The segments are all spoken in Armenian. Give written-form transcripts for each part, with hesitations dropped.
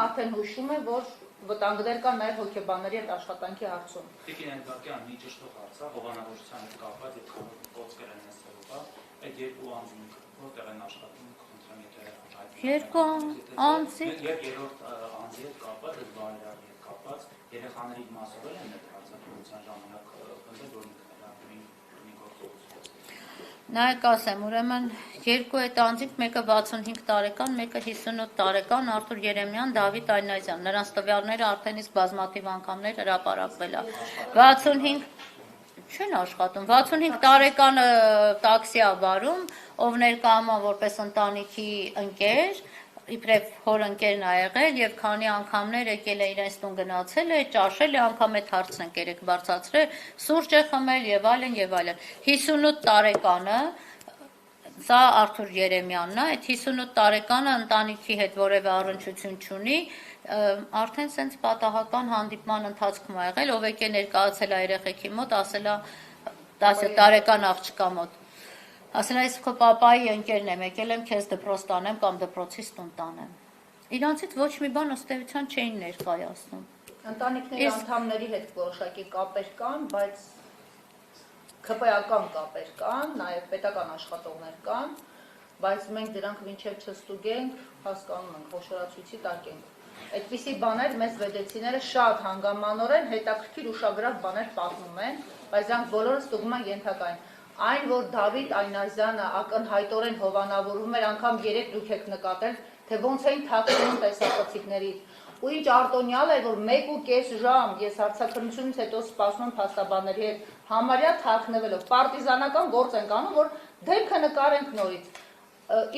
արդեն հուշում է, որ վտանգներ կան նաև հոգեբանների հետ աշխատանքի հարցում։ Տիկին Էնկակյան մի ճշտող հարց է, հովանավորության հետ կապված եւ կոծկեր են նստելուկա, այդ երկու անձինք որտեղ են աշխատում, խնդրեմ եթե երկու անձի եւ երրորդ անձի հետ կապված, այդ բարերարի հետ կապված երեխաների մասով են այդ հարցակցության ժամանակ խնդրել որ մի գործողություն։ Նայեք ասեմ, ուրեմն երկու այդ անձինք, մեկը 65 տարեկան, մեկը 58 տարեկան, Արթուր Երեմյան, Դավիթ Այնազյան, նրանց տվյալները արդեն իսկ բազմաթիվ անգամներ հրապարակվել է։ 65 չեն աշխատում, 65 տարեկանը տաքսի է վարում, ով ներկայանում որպես ընտանիքի ընկեր, իբրև հոր ընկերն է եղել եւ քանի անգամներ եկել է իրենց տուն գնացել է, ճաշել է, անգամ այդ հարցն են կերեք բարձրացրել, սուրճ է խմել եւ այլն եւ այլն։ 58 տարեկանը սա Արթուր Երեմյանն է, այդ 58 տարեկանը ընտանիքի հետ որևէ առնչություն չունի, արդեն սենց պատահական հանդիպման ընթացքում ա եղել, ով եկե ներկայացել է երեխեքի մոտ, ասել է 10 տարեկան աղջկա մոտ, ասել է ես քո պապայի ընկերն եմ, եկել եմ քեզ դպրոց տանեմ կամ դպրոցից տուն տանեմ։ Իրանցից ոչ մի բան ըստ էության չէին ներկայացնում։ Ընտանիքների անդամների հետ որոշակի կապեր կան, բայց ՔՊ-ական կապեր կան, նաև պետական աշխատողներ կան, բայց մենք դրանք մինչև չստուգենք, հասկանում ենք, խոշորացույցի տակ ենք։ Այդպիսի բաներ մեզ վեդեցիները շատ հանգամանորեն հետաքրքիր ուշագրավ բաներ պատմում են, բայց դրանք բոլորը ստուգում են ենթակային։ Այն, որ Դավիթ Այնազյանը ակնհայտորեն հովանավորում էր, անգամ 3 դուք եք նկատել, թե ոնց էին թաքցնում տեսախցիկներից։ Ու ինչ արտոնյալ էր, որ 1.5 ժամ ես հարցաքննությունից հետո սպասում եմ փաստաբանների հետ համարյա թաքնվելով, պարտիզանական գործ ենք անում, որ դեպքը նկարենք նորից։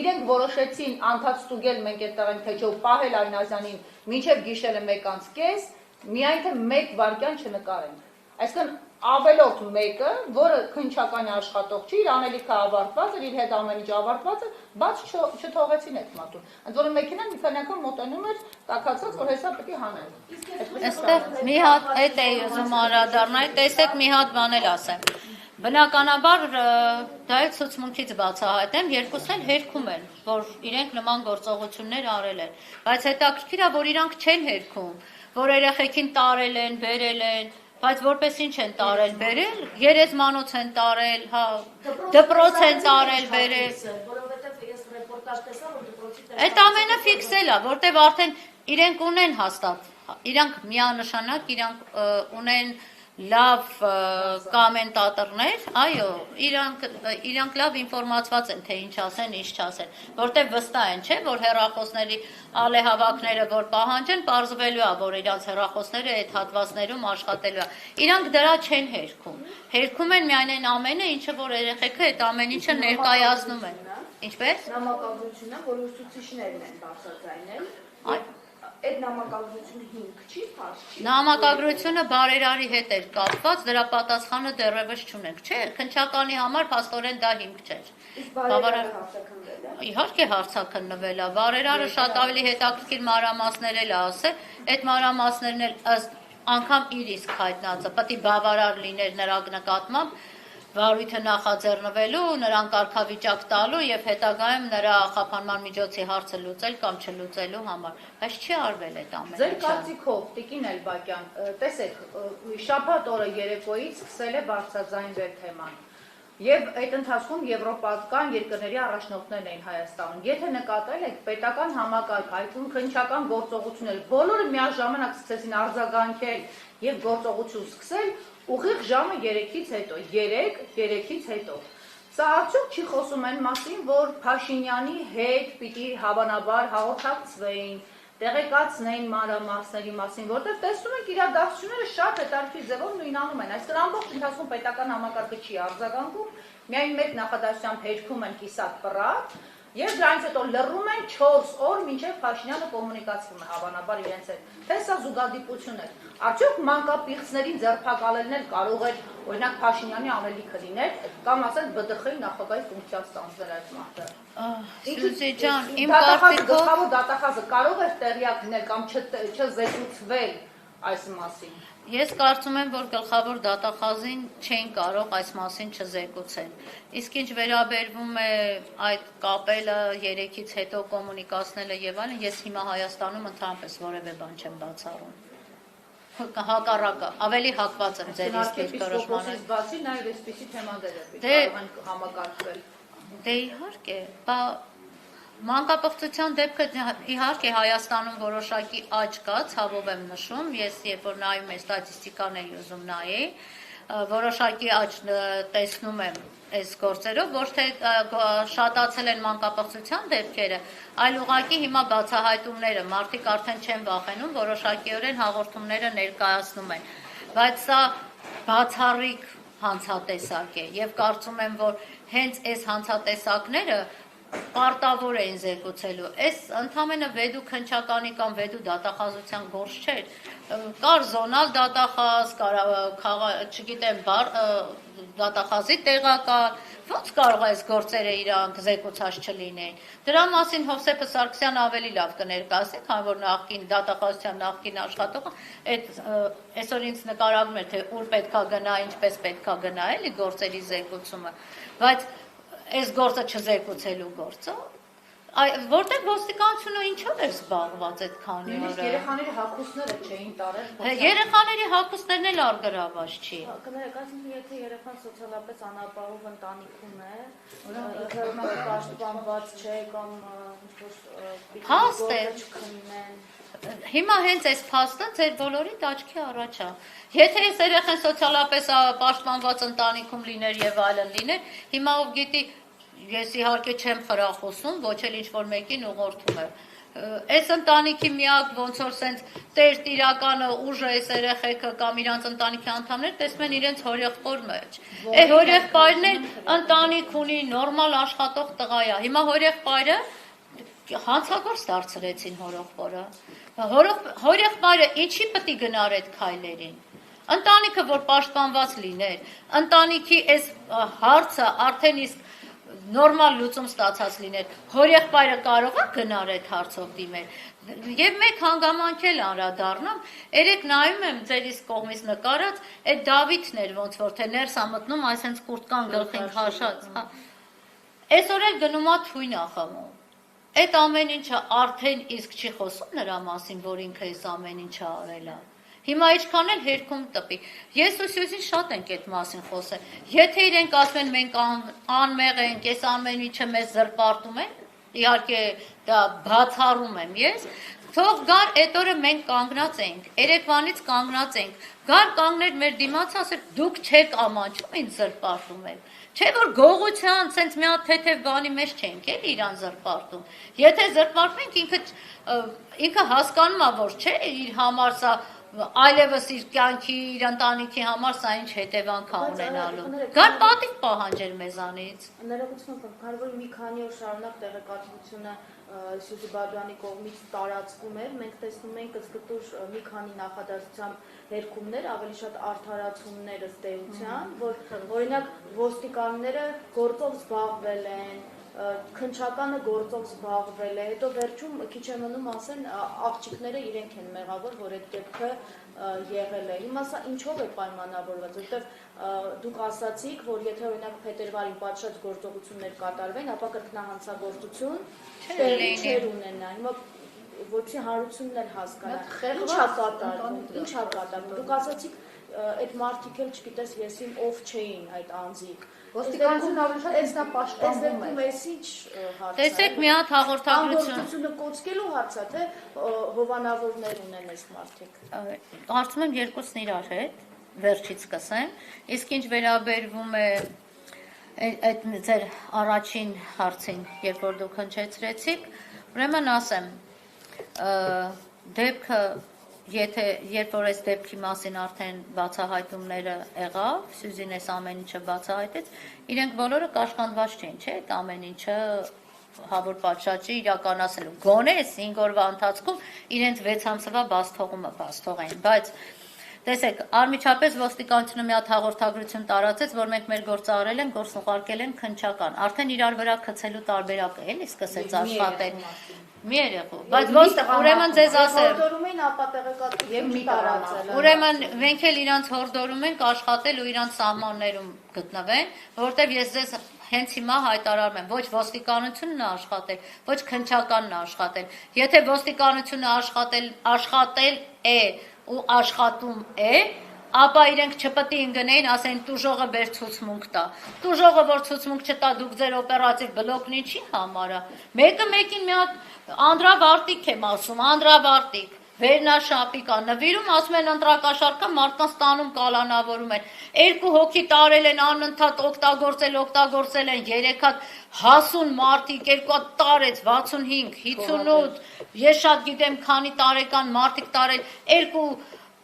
Իրենք որոշեցին անդադ ստուգել, մենք այդտեղ ենք թե չէ, պահել Այնազյանին մինչև գիշերը 1:30, միայն թե 1 վայրկյան չնկարենք։ Այսինքն ավելորդ մեկը, որը քննչական աշխատող չի, իր անելիքը ավարտված էր, իր հետ ամեն ինչ ավարտված էր, բաց չթողեցին այդ մատուն։ Ընդ որում մեքենան մի քանի անգամ մոտենում էր, տաքացած, որ հեսա պետք է հանեն։ Այստեղ մի հատ այդ է ուզում անդրադառնալ, տեսեք մի հատ բան էլ ասեմ։ Բնականաբար դա էլ ցուցմունքից բացահայտեմ, երկուսն էլ հերքում են, որ իրենք նման գործողություններ արել են, բայց հետաքրքիր է, որ իրանք չեն հերքում, որ երեխեքին տարել են, բերել են, բայց որպես ինչ են տարել, բերել, երեզմանոց են տարել, հա, դպրոց են տարել, բերել։ Որովհետև ես ռեպորտաժ տեսա, որ դպրոցի Այդ ամենը ֆիքսել է, որտեվ արդեն իրենք ունեն հաստատ, իրանք միանշանակ, իրանք ունեն լավ կոմենտատորներ, այո, իրանք լավ ինֆորմացված են, թե ինչ ասեն, ինչ չասեն, որտեվ վստահ են, չէ, որ հեռախոսների ալեհավաքները, որ պահանջեն, պարզվելու է, որ իրանց հեռախոսները այդ հատվածներում աշխատելու է։ Իրանք դրա չեն հերքում։ Հերքում են միայն այն ամենը, ինչը որ երեխեքը այդ ամեն ինչը ներկայացնում են։ Ինչպես։ նամակագրությունը, որ ուսուցիչներն են բարձրացնել, այդ նամակագրությունը հիմք չի, փաստ չի։ Նամակագրությունը բարերարի հետ էր կապված, դրա պատասխանը դեռևս չունենք, չէ, քննչականի համար փաստորեն դա հիմք չէր։ Իսկ բարերարը հարցաքննվել է։ Իհարկե հարցաքննվել է, բարերարը շատ ավելի հետաքրքիր մանրամասներ էլ ասել, այդ մանրամասներն էլ ըստ անգամ իր իսկ հայտնածը, պետք է բավարար լիներ նրա նկատմամբ վարույթը նախաձեռնվելու, նրան կարգավիճակ տալու եւ հետագայում նրա խափանման միջոցի հարցը լուծել կամ չլուծելու համար, բայց չի արվել այդ ամենը։ Ձեր կարծիքով, Տիկին Էլբակյան, տեսեք, շաբաթ օրը երեկոյից սկսել է բարձրաձայնվել թեման։ Եվ այդ ընթացքում եվրոպական երկրների առաջնորդներն էին Հայաստանում։ Եթե նկատել եք, պետական համակարգ, այդում քննչական գործողություններ, բոլորը միաժամանակ սկսեցին արձագանքել եւ գործողություն սկսել ուղիղ ժամը 3-ից հետո, 3-3-ից հետո։ Սա արդյոք չի խոսում այն մասին, որ Փաշինյանի հետ պիտի հավանաբար հաղորդակցվեին, տեղեկացնեին մանրամասների մասին, որտեղ տեսնում ենք իրադարձությունները շատ հետաքրքիր ձևով նույնանում են։ Այսինքն ամբողջ ընթացքում պետական համակարգը չի արձագանքում, միայն մեկ նախադասությամբ հերքում են կիսատ պռատ, եւ դրանից հետո լռում են 4 օր մինչեւ Փաշինյանը կոմունիկացվում է հավանաբար իրենց հետ։ Թե սա զուգադիպություն է։ Արդյոք մանկապիղծներին ձերբակալելն էլ կարող է օրինակ Փաշինյանի անելիքը լինել, կամ ասել ԲԴԽ-ի նախագահի ֆունկցիա ստանձնել այդ մարդը։ Սյուզի ջան, իմ կարծիքով կարծիքով դատախազը կարող է տեղյակ լինել կամ չզեկուցվել, այս մասին։ Ես կարծում եմ, որ գլխավոր դատախազին չեն կարող այս մասին չզեկուցել։ Իսկ ինչ վերաբերվում է այդ կապելը, երեքից հետո կոմունիկացնելը եւ այլն, ես հիմա Հայաստանում ընդհանրապես որևէ բան չեմ բացառում։ Հակառակը, ավելի հակված եմ ձեր իսկ որոշմանը։ Իսկ բացի նաև այսպիսի թեմաներ կարող են համակարգվել։ Դե իհարկե, մանկապղծության դեպքը իհարկե Հայաստանում որոշակի աճ կա, ցավով եմ նշում, ես երբ որ նայում եմ ստատիստիկան էի ուզում նայի, որոշակի աճ տեսնում եմ այս գործերով, ոչ թե շատացել են մանկապղծության դեպքերը, այլ ուղղակի հիմա բացահայտումները, մարդիկ արդեն չեն վախենում, որոշակիորեն հաղորդումները ներկայացնում են, բայց սա բացառիկ հանցատեսակ է եւ կարծում եմ, որ հենց այս հանցատեսակները պարտավոր էին զեկուցելու։ Այս ընդամենը վեդու քննչականի կամ վեդու դատախազության գործ չէր։ Կար զոնալ դատախազ, չգիտեմ, դատախազի տեղակալ, ոնց կարող է այս գործերը իրանք զեկուցած չլինեն։ Դրա մասին Հովսեփ Սարգսյանը ավելի լավ կներկայացնի, քանի որ նախկին դատախազության նախկին աշխատողը այսօր ինձ նկարագրում էր, թե ուր պետքա գնա, ինչպես պետքա գնա, էլի գործերի զեկուցումը, բայց այս գործը չզեկուցելու գործը, որտեղ ոստիկանությունը ինչով էր զբաղված այդ քանի օրը։ Երեխաների հագուստները չէին տարել։ Երեխաների հագուստներն էլ արգրավված չի։ Կներկայացնում եթե երեխան սոցիալապես անապահով ընտանիքում է, ինքը պաշտպանված չէ կամ Հաստ է։ չքննեն։ Հիմա հենց այս փաստը ձեր բոլորի աչքի առաջ է։ Եթե այս երեխան սոցիալապես պաշտպանված ընտանիքում լիներ եւ այլն լիներ, հիմա ով գիտի, ես իհարկե չեմ խրախուսում, ոչ էլ ինչ-որ մեկին ուղղորդում եմ։ Այս ընտանիքի միակ ոնց որ սենց տերտիրականը ուժը այս երեխեքը կամ իրանց ընտանիքի անդամներ տեսնում են իրենց հորեղբոր մեջ։ Այդ հորեղբայրն էլ ընտանիք ունի, նորմալ աշխատող տղա է։ Հիմա հորեղբայրը հանցագործ դարձրեցին հորեղբորը։ Հորեղբայրը ինչի պետք է գնար այդ քայլերին։ Ընտանիքը որ պաշտպանված լիներ, ընտանիքի այս հարցը արդեն իսկ նորմալ լուծում ստացած լիներ, հորեղբայրը կարող է գնար այդ հարցով դիմել։ Եվ մեկ հանգամանք էլ անդրադառնում, երեք նայում եմ ձեր իսկ կողմից նկարած, այդ Դավիթն էր ոնց որ թե ներս ա մտնում, այսինքն կուրտկան գլխին քաշած։ Այսօր էլ գնում է թույն ախմում։ Այդ ամեն ինչը արդեն իսկ չի խոսում նրա մասին, որ ինքը այս ամեն ինչը արել է։ Հիմա ինչքան էլ հերքում տպի։ Ես ու Սյուզին շատ ենք այդ մասին խոսել։ Եթե իրենք ասեն մենք անմեղ ենք, այս ամեն ինչը մեզ զրպարտում են, իհարկե դա բացառում եմ ես, թող գար այդ օրը մենք կանգնած ենք, երեկվանից կանգնած ենք, գար կանգներ մեր դիմաց ասել դուք չեք ամանչում ինձ զրպարտում եք։ Չէ որ գողության սենց մի հատ թեթև բանի մեջ չենք էլ իրան զրպարտում։ Եթե զրպարտում ենք ինքը հասկանում է որ չէ իր համար սա այլևս իր կյանքի, իր ընտանիքի համար սա ինչ հետևանք է ունենալու։ Գար պատիվ պահանջեր մեզանից։ Ներողություն քանի որ մի քանի օր շարունակ տեղեկատվությունը Սյուզի Բադյանի կողմից տարածվում էր, մենք տեսնում ենք ըսկտուր մի քանի նախադասության հերքումներ, ավելի շատ արդարացումներ ըստ էության, որ օրինակ ոստիկանները գործով զբաղվել են, քննչականը գործով զբաղվել է, հետո վերջում քիչ է մնում ասեն աղջիկները իրենք են մեղավոր, որ այդ դեպքը եղել է։ Հիմա սա ինչով է պայմանավորված, որովհետև դուք ասացիք, որ եթե օրինակ փետրվարին պատշաճ գործողություններ կատարվեն, ապա կրկնահանցագործություն չէր ունենա։ Հիմա որպեսզի հանրությունն էլ հասկանա, ինչ է կատարվում։ Դուք ասացիք այդ մարդիկ էլ չգիտես եսին ով չէին այդ անձիկ։ Ոստիկանությունը ավելի շատ էսնա պաշտպանվում է։ Այս ինչ հարց է։ Տեսեք մի հատ հաղորդագրություն կոչկելու հարց է, թե հովանավորներ ունեն այս մարդիկ։ Կարծում եմ երկուսն իրար հետ, վերջից սկսեմ, իսկ ինչ վերաբերվում է այդ ձեր առաջին հարցին, երբ որ դուք հնչեցրեցիք, ուրեմն ասեմ, դեպքը երբ որ այս դեպքի մասին արդեն բացահայտումները եղավ, Սյուզին այս ամեն ինչը բացահայտեց, իրենք բոլորը կաշկանդված չէին, չէ՞, այդ ամեն ինչը հավուր պատշաճի իրականացնելու։ Գոնե 5 օրվա ընթացքում իրենց 6 ամսվա բացթողումը բացթողային, բայց տեսեք, անմիջապես ոստիկանությունը մի հատ հաղորդագրություն տարածեց, որ մենք մեր գործը արել ենք, գործ ուղարկել են քննչական։ Արդեն իրար վրա գցելու տարբերակը էլի սկսեց աշխատել։ Մի երեխու, բայց ոնց ուրեմն ձեզ ասեմ, Հորդորում էին ապա տեղեկատվություն տարածել։ ուրեմն մենք էլ իրանց հորդորում ենք աշխատել ու իրանց սահմաններում գտնվեն, որովհետև ես ձեզ հենց հիմա հայտարարում եմ, ոչ ոստիկանությունն է աշխատել, ոչ քննչականն է աշխատել։ Եթե ոստիկանությունը աշխատել է ու աշխատում է, ապա իրենք չպետք է ընկնեին, ասեն տուժողը բեր ցուցմունք տա։ Տուժողը որ ցուցմունք չտա, դուք ձեր օպերատիվ բլոկն ինչի համար է։ Մեկը մեկին մի հատ անդրավարտիկ եմ ասում, անդրավարտիկ, վերնաշապիկ է, նվիրում, ասում են ընտրակաշարքա մարդկանց տանում կալանավորում են։ 2 հոգի տարել են անընդհատ օգտագործել են 3 հատ հասուն մարդիկ, 2 հատ տարեց 65, 58, ես շատ գիտեմ քանի տարեկան մարդիկ տարել, 2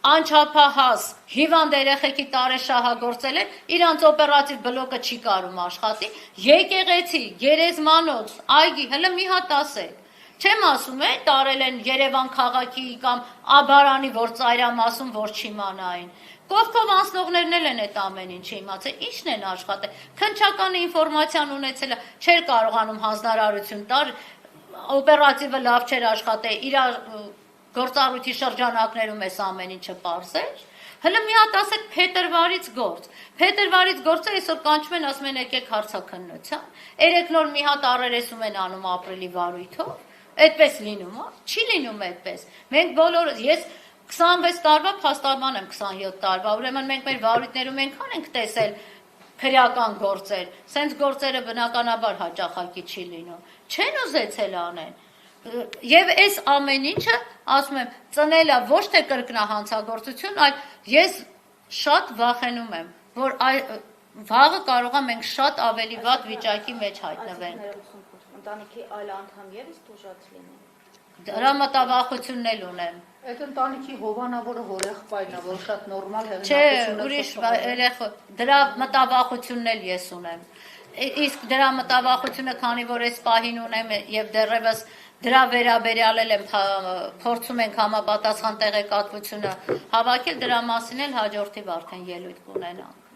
անչափահաս հիվանդ երեխեքի տարեշահագործել են, իրանց օպերատիվ բլոկը չի կարում աշխատի, եկեղեցի, գերեզմանոց, այգի, հələ մի հատ ասեք։ Չեմ ասում է, տարել են Երևան քաղաքի կամ Աբարանի, որ ծայրամասում, որ չիմանային։ Կողքով անցնողներն էլ են այդ ամեն ինչը իմացել, ինչն են աշխատել։ Քննչականը ինֆորմացիան ունեցել, չէր կարողանում հանձնարարություն տալ, օպերատիվը լավ չէր աշխատել, իր գործառույթի շրջանակներում էս ամեն ինչը պարզեր։ Հələ մի հատ ասեք փետրվարից գործ։ Փետրվարից գործը այսօր կանչում են, ասում են եկեք հարցաքննության։ 3 նոր մի հատ առերեսում են անում ապրիլի վարույթով։ Այդպես լինում է, չի լինում այդպես։ Մենք բոլորը, ես 26 տարվա փաստաբան եմ 27 տարվա, ուրեմն մենք մեր վարույթներում այնքան ենք տեսել քրեական գործեր, սենց գործերը բնականաբար հաճախակի չի լինում։ Չեն ուզեցել անեն։ Եվ այս ամեն ինչը, ասում եմ, ծնել է ոչ թե կրկնահանցագործություն, այլ ես շատ վախենում եմ, որ վաղը կարող է մենք շատ ավելի վատ վիճակի մեջ հայտնվենք։ Ընտանիքի այլ անդամ ևս տուժած լինեն։ Դրա մտավախությունն էլ ունեմ։ Այդ ընտանիքի հովանավորը հորեղբայրն է, որ շատ նորմալ Չէ, ուրիշ երեխա, դրա մտավախությունն էլ ես ունեմ։ Իսկ դրա մտավախությունը, քանի որ այս պահին ունեմ եւ դեռևս դրա վերաբերյալ եմ փորձում ենք համապատասխան տեղեկատվությունը հավաքել, դրա մասին էլ հաջորդիվ արդեն ելույթ կունենանք։